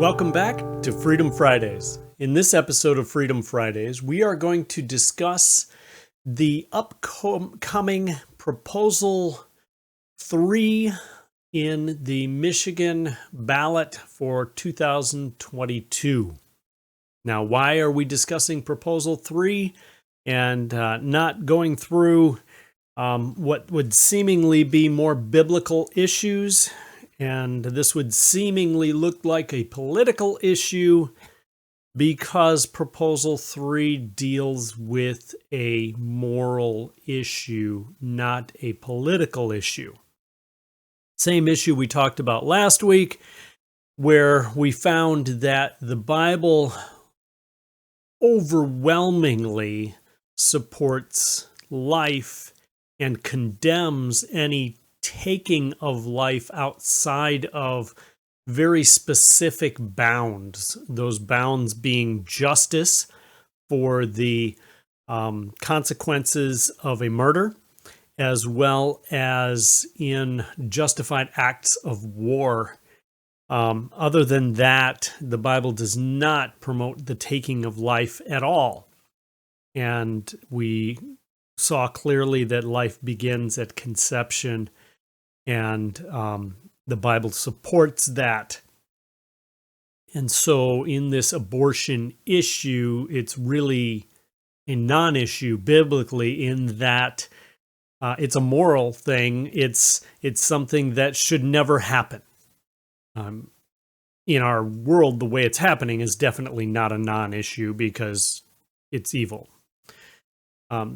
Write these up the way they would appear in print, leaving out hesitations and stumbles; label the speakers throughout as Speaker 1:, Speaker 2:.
Speaker 1: Welcome back to Freedom Fridays. In this episode of Freedom Fridays, we are going to discuss the upcoming Proposal 3 in the Michigan ballot for 2022. Now, why are we discussing Proposal 3 and not going through what would seemingly be more biblical issues? And this would seemingly look like a political issue because Proposal 3 deals with a moral issue, not a political issue. Same issue we talked about last week, where we found that the Bible overwhelmingly supports life and condemns any taking of life outside of very specific bounds, those bounds being justice for the consequences of a murder, as well as in justified acts of war. Other than that, the Bible does not promote the taking of life at all. And we saw clearly that life begins at conception, and the Bible supports that. And so in this abortion issue, it's really a non-issue biblically in that it's a moral thing. It's something that should never happen. In our world, the way it's happening is definitely not a non-issue because it's evil.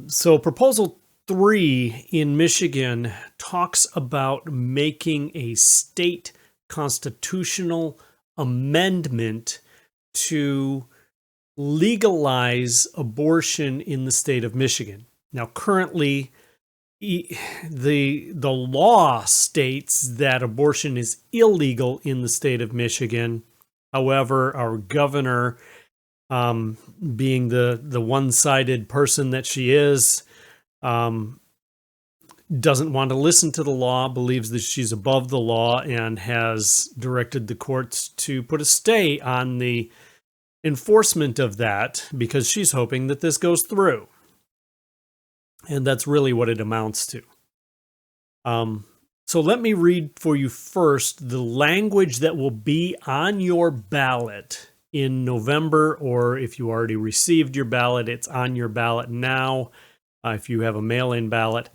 Speaker 1: So Proposal 3 in Michigan talks about making a state constitutional amendment to legalize abortion in the state of Michigan. Now, currently, the law states that abortion is illegal in the state of Michigan. However, our governor, being the one-sided person that she is, doesn't want to listen to the law, believes that she's above the law, and has directed the courts to put a stay on the enforcement of that because she's hoping that this goes through. And that's really what it amounts to. So let me read for you first the language that will be on your ballot in November, or if you already received your ballot, it's on your ballot now. If you have a mail-in ballot.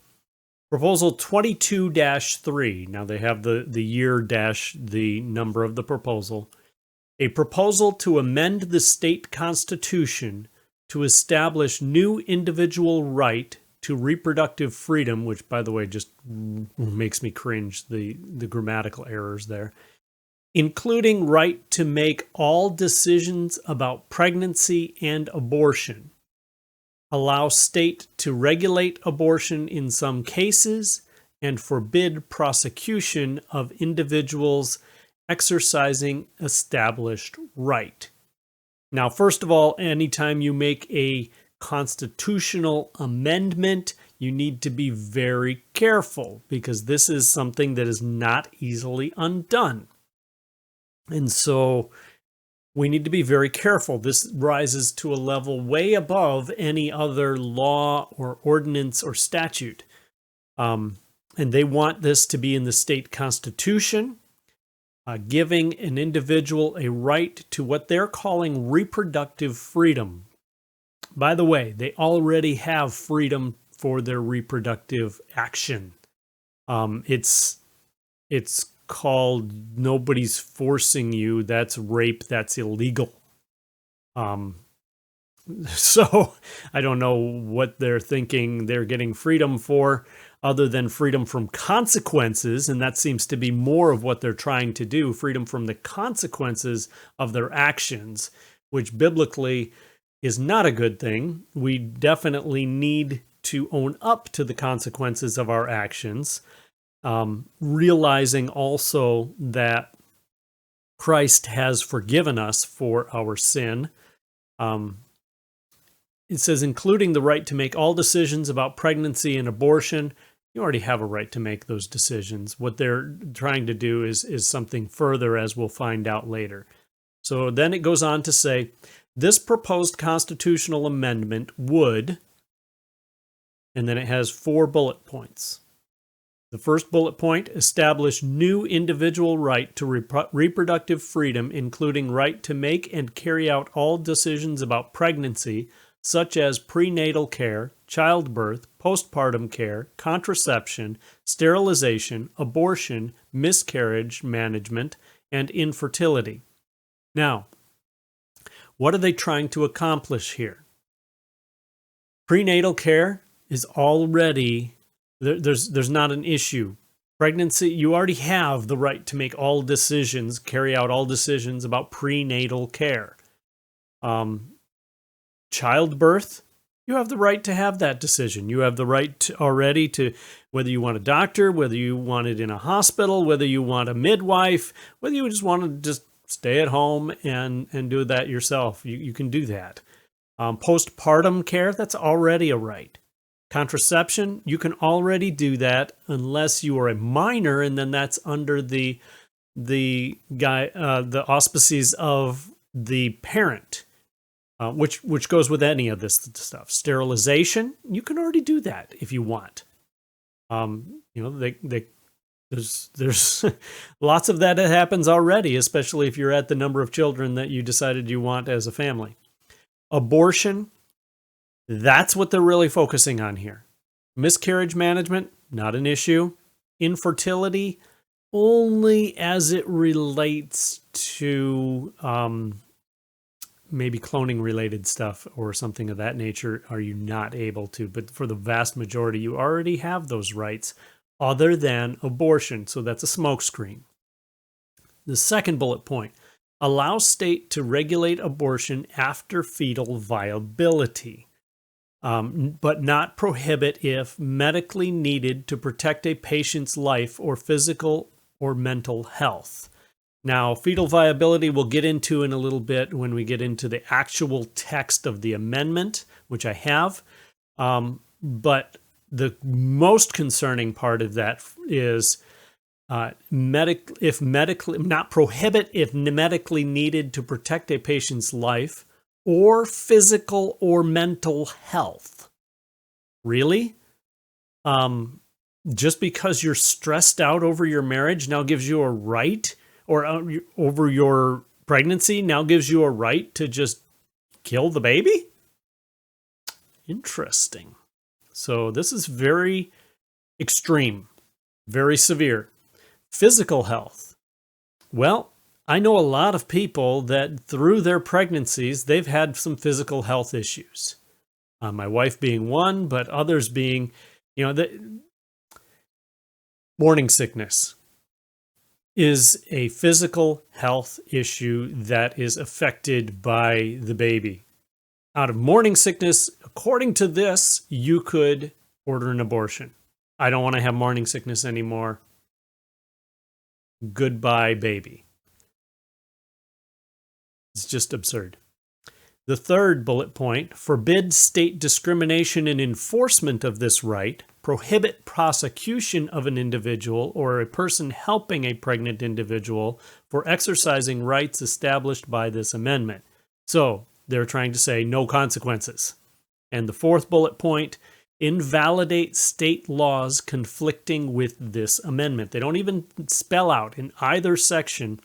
Speaker 1: Proposal 22-3. Now they have the year dash the number of the proposal. A proposal to amend the state constitution to establish new individual right to reproductive freedom, which, by the way, just makes me cringe, the grammatical errors there, including right to make all decisions about pregnancy and abortion. Allow state to regulate abortion in some cases, and forbid prosecution of individuals exercising established right. Now, first of all, anytime you make a constitutional amendment, you need to be very careful because this is something that is not easily undone. And so we need to be very careful. This rises to a level way above any other law or ordinance or statute. And they want this to be in the state constitution, giving an individual a right to what they're calling reproductive freedom. By the way, they already have freedom for their reproductive action. It's called nobody's forcing you. That's rape. That's illegal. So I don't know what they're thinking they're getting freedom for other than freedom from consequences. And that seems to be more of what they're trying to do. Freedom from the consequences of their actions, which biblically is not a good thing. We definitely need to own up to the consequences of our actions. Realizing also that Christ has forgiven us for our sin. It says, including the right to make all decisions about pregnancy and abortion. You already have a right to make those decisions. What they're trying to do is something further, as we'll find out later. So then it goes on to say, this proposed constitutional amendment would, and then it has 4 bullet points. The first bullet point, establish new individual right to reproductive freedom, including right to make and carry out all decisions about pregnancy, such as prenatal care, childbirth, postpartum care, contraception, sterilization, abortion, miscarriage management, and infertility. Now, what are they trying to accomplish here? Prenatal care is already, there's not an issue. Pregnancy, you already have the right to make all decisions, carry out all decisions about prenatal care. Childbirth, you have the right to have that decision. You have the right to, already to, whether you want a doctor, whether you want it in a hospital, whether you want a midwife, whether you just want to just stay at home and do that yourself. You can do that. Postpartum care, that's already a right. Contraception, you can already do that unless you are a minor, and then that's under the auspices of the parent, which goes with any of this stuff. Sterilization, you can already do that if you want. There's lots of that happens already, especially if you're at the number of children that you decided you want as a family. Abortion, that's what they're really focusing on here. Miscarriage management, not an issue. Infertility, only as it relates to maybe cloning related stuff or something of that nature are you not able to. But for the vast majority, you already have those rights other than abortion. So that's a smokescreen. The second bullet point, allow state to regulate abortion after fetal viability, but not prohibit if medically needed to protect a patient's life or physical or mental health. Now, fetal viability we'll get into in a little bit when we get into the actual text of the amendment, which I have. But the most concerning part of that is not prohibit if medically needed to protect a patient's life or physical or mental health. Really? Just because you're stressed out over your marriage now gives you a right, or over your pregnancy now gives you a right to just kill the baby? Interesting. So this is very extreme, very severe. Physical health. Well, I know a lot of people that through their pregnancies, they've had some physical health issues. My wife being one, but others being, the morning sickness is a physical health issue that is affected by the baby. Out of morning sickness, according to this, you could order an abortion. I don't want to have morning sickness anymore. Goodbye, baby. It's just absurd. The third bullet point, forbid state discrimination in enforcement of this right, prohibit prosecution of an individual or a person helping a pregnant individual for exercising rights established by this amendment. So they're trying to say no consequences. And the fourth bullet point, invalidate state laws conflicting with this amendment. They don't even spell out in either section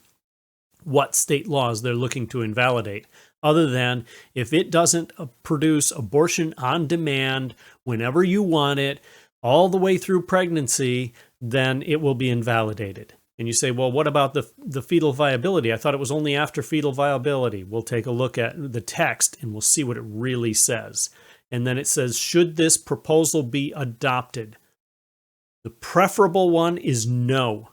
Speaker 1: what state laws they're looking to invalidate, other than if it doesn't produce abortion on demand whenever you want it, all the way through pregnancy, then it will be invalidated. And you say, well, what about the fetal viability? I thought it was only after fetal viability. We'll take a look at the text and we'll see what it really says. And then it says, should this proposal be adopted? The preferable one is no.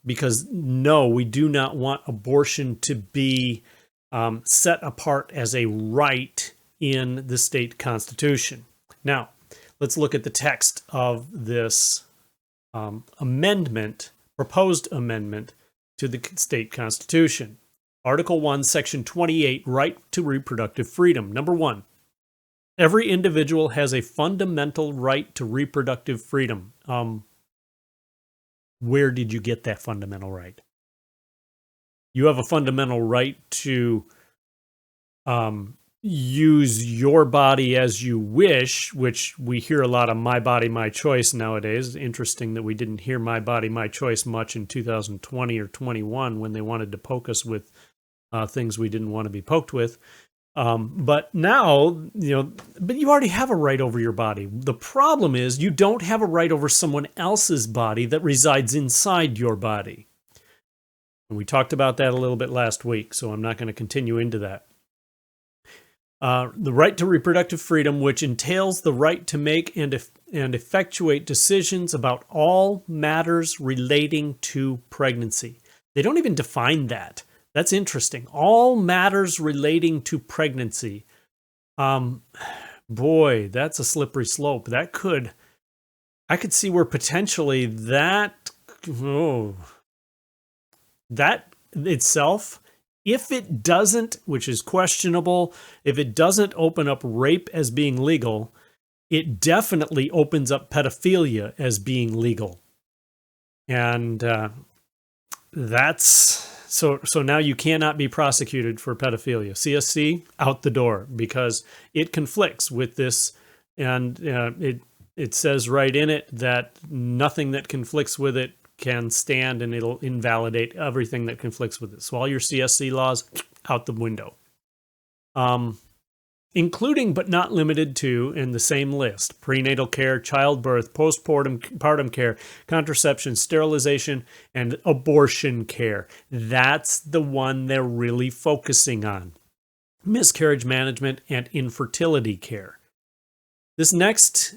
Speaker 1: Because no, we do not want abortion to be set apart as a right in the state constitution. Now, let's look at the text of this proposed amendment to the state constitution. Article 1, Section 28, right to reproductive freedom. Number 1, every individual has a fundamental right to reproductive freedom. Where did you get that fundamental right? You have a fundamental right to use your body as you wish, which we hear a lot of my body, my choice nowadays. Interesting that we didn't hear my body, my choice much in 2020 or 21 when they wanted to poke us with things we didn't want to be poked with. But now, but you already have a right over your body. The problem is you don't have a right over someone else's body that resides inside your body. And we talked about that a little bit last week, so I'm not going to continue into that. The right to reproductive freedom, which entails the right to make and effectuate decisions about all matters relating to pregnancy. They don't even define that. That's interesting. All matters relating to pregnancy. Boy, that's a slippery slope. I could see where potentially that itself, if it doesn't, which is questionable, if it doesn't open up rape as being legal, it definitely opens up pedophilia as being legal. And so now you cannot be prosecuted for pedophilia. CSC, out the door, because it conflicts with this, and it says right in it that nothing that conflicts with it can stand, and it'll invalidate everything that conflicts with it. So all your CSC laws, out the window. Including but not limited to, in the same list, prenatal care, childbirth, postpartum care, contraception, sterilization, and abortion care. That's the one they're really focusing on. Miscarriage management and infertility care. This next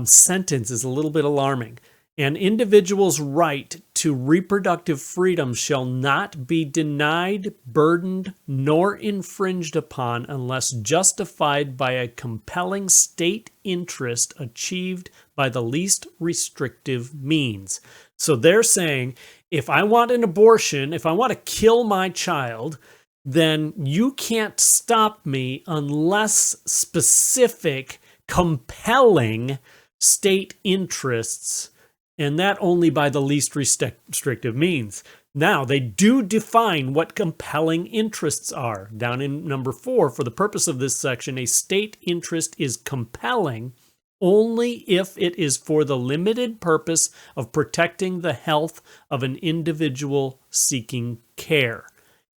Speaker 1: sentence is a little bit alarming. An individual's right to reproductive freedom shall not be denied, burdened, nor infringed upon unless justified by a compelling state interest achieved by the least restrictive means. So they're saying, if I want an abortion, if I want to kill my child, then you can't stop me unless specific, compelling state interests, and that only by the least restrictive means. Now, they do define what compelling interests are. Down in number 4, for the purpose of this section, a state interest is compelling only if it is for the limited purpose of protecting the health of an individual seeking care,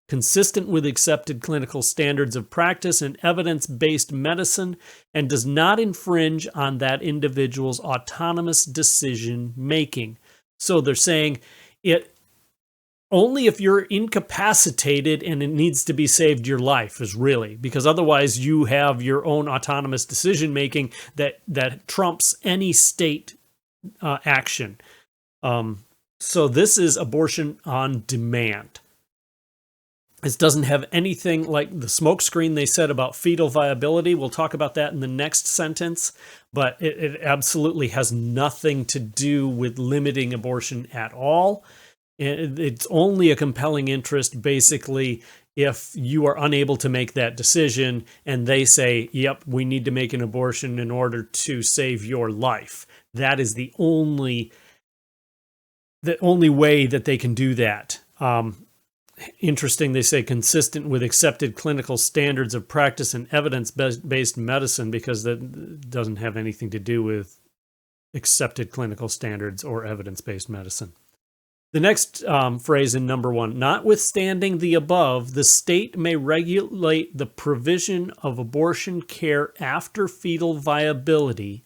Speaker 1: consistent with accepted clinical standards of practice and evidence-based medicine, and does not infringe on that individual's autonomous decision-making. So they're saying it only if you're incapacitated and it needs to be saved your life is really, because otherwise you have your own autonomous decision-making that trumps any state action. So this is abortion on demand. This doesn't have anything like the smokescreen they said about fetal viability. We'll talk about that in the next sentence, but it absolutely has nothing to do with limiting abortion at all. It's only a compelling interest, basically, if you are unable to make that decision and they say, yep, we need to make an abortion in order to save your life. That is the only way that they can do that. Interesting, they say consistent with accepted clinical standards of practice and evidence-based medicine, because that doesn't have anything to do with accepted clinical standards or evidence-based medicine. The next phrase in number 1, notwithstanding the above, the state may regulate the provision of abortion care after fetal viability,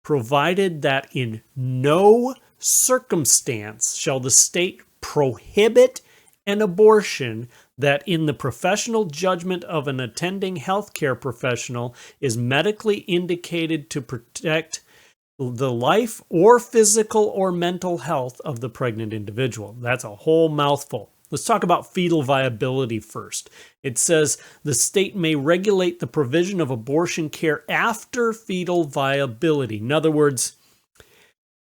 Speaker 1: provided that in no circumstance shall the state prohibit an abortion that in the professional judgment of an attending healthcare professional is medically indicated to protect the life or physical or mental health of the pregnant individual. That's a whole mouthful. Let's talk about fetal viability first. It says the state may regulate the provision of abortion care after fetal viability. In other words,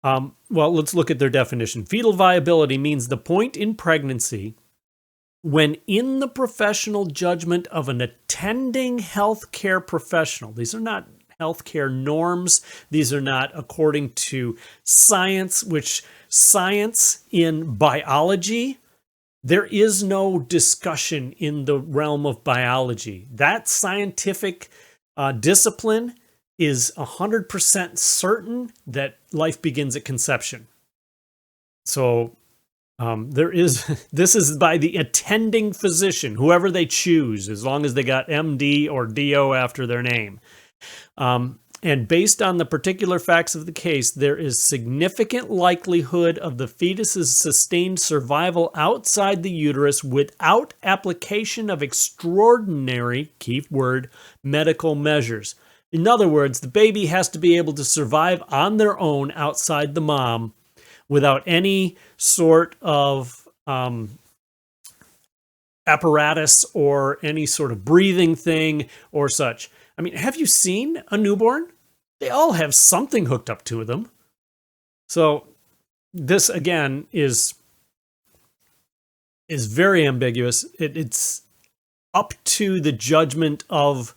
Speaker 1: let's look at their definition. Fetal viability means the point in pregnancy when in the professional judgment of an attending healthcare professional. These are not healthcare norms. These are not according to science, which science in biology There is no discussion in the realm of biology. That scientific discipline is 100% certain that life begins at conception. So this is by the attending physician, whoever they choose, as long as they got MD or DO after their name. And based on the particular facts of the case, there is significant likelihood of the fetus's sustained survival outside the uterus without application of extraordinary, key word, medical measures. In other words, the baby has to be able to survive on their own outside the mom without any sort of apparatus or any sort of breathing thing or such. I mean, have you seen a newborn? They all have something hooked up to them. So this, again, is very ambiguous. It's up to the judgment of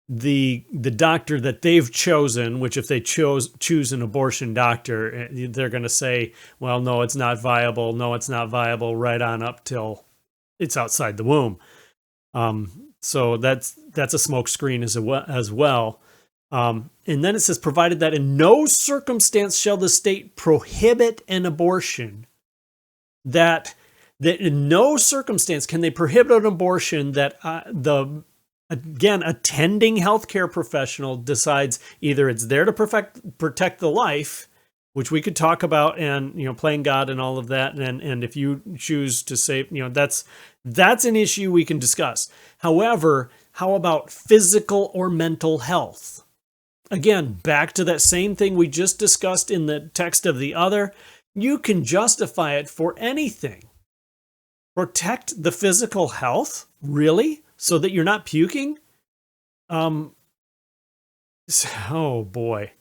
Speaker 1: the doctor that they've chosen, which if they choose an abortion doctor, they're going to say, well, no, it's not viable. No, it's not viable, right on up till it's outside the womb. So that's a smokescreen as well. And then it says, provided that in no circumstance shall the state prohibit an abortion, that in no circumstance can they prohibit an abortion that the attending healthcare professional decides either it's there to protect the life, which we could talk about, and playing God and all of that, and if you choose to say, that's an issue we can discuss. However, how about physical or mental health? Again, back to that same thing we just discussed in the text of the other. You can justify it for anything. Protect the physical health? Really? So that you're not puking? Oh boy.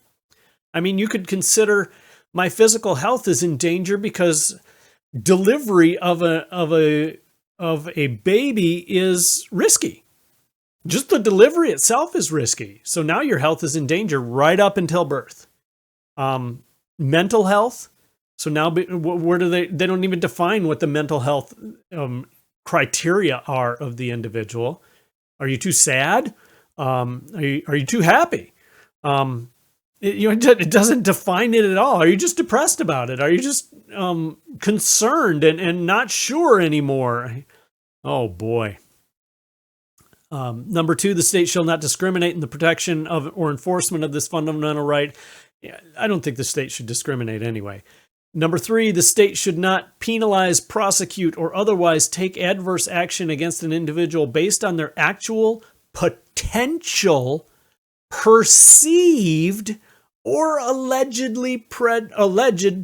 Speaker 1: I mean, you could consider my physical health is in danger because delivery of a baby is risky. Just the delivery itself is risky. So now your health is in danger right up until birth. Mental health. So now where do they don't even define what the mental health criteria are of the individual. Are you too sad? Are you too happy? It doesn't define it at all. Are you just depressed about it? Are you just concerned and not sure anymore? Oh boy. Number 2, the state shall not discriminate in the protection of or enforcement of this fundamental right. I don't think the state should discriminate anyway. Number 3, the state should not penalize, prosecute, or otherwise take adverse action against an individual based on their actual, potential, perceived, or alleged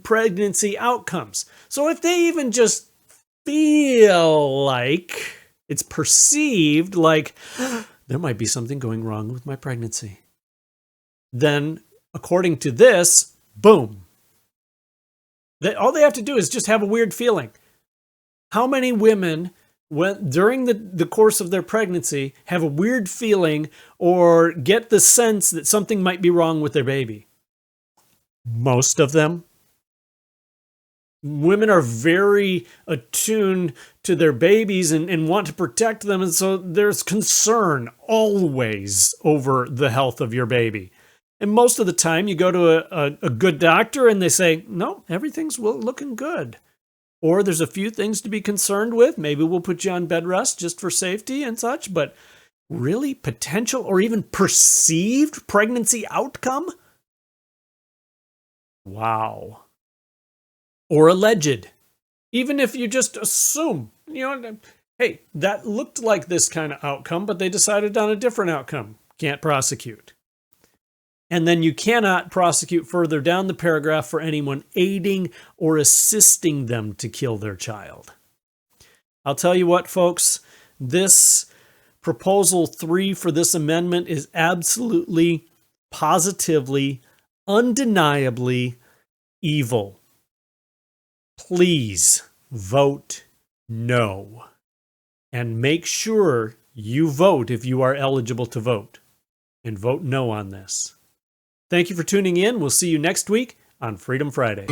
Speaker 1: pregnancy outcomes. So if they even just feel like it's perceived like there might be something going wrong with my pregnancy, then according to this, boom. All they have to do is just have a weird feeling. How many women during the course of their pregnancy have a weird feeling or get the sense that something might be wrong with their baby? Most of them. Women are very attuned to their babies and want to protect them, and so there's concern always over the health of your baby. And most of the time you go to a good doctor and they say, no, everything's looking good. Or there's a few things to be concerned with. Maybe we'll put you on bed rest just for safety and such. But really, potential or even perceived pregnancy outcome? Wow. Or alleged. Even if you just assume, hey, that looked like this kind of outcome, but they decided on a different outcome. Can't prosecute. And then you cannot prosecute further down the paragraph for anyone aiding or assisting them to kill their child. I'll tell you what, folks, this proposal 3 for this amendment is absolutely, positively, undeniably evil. Please vote no. And make sure you vote if you are eligible to vote. And vote no on this. Thank you for tuning in. We'll see you next week on Freedom Fridays.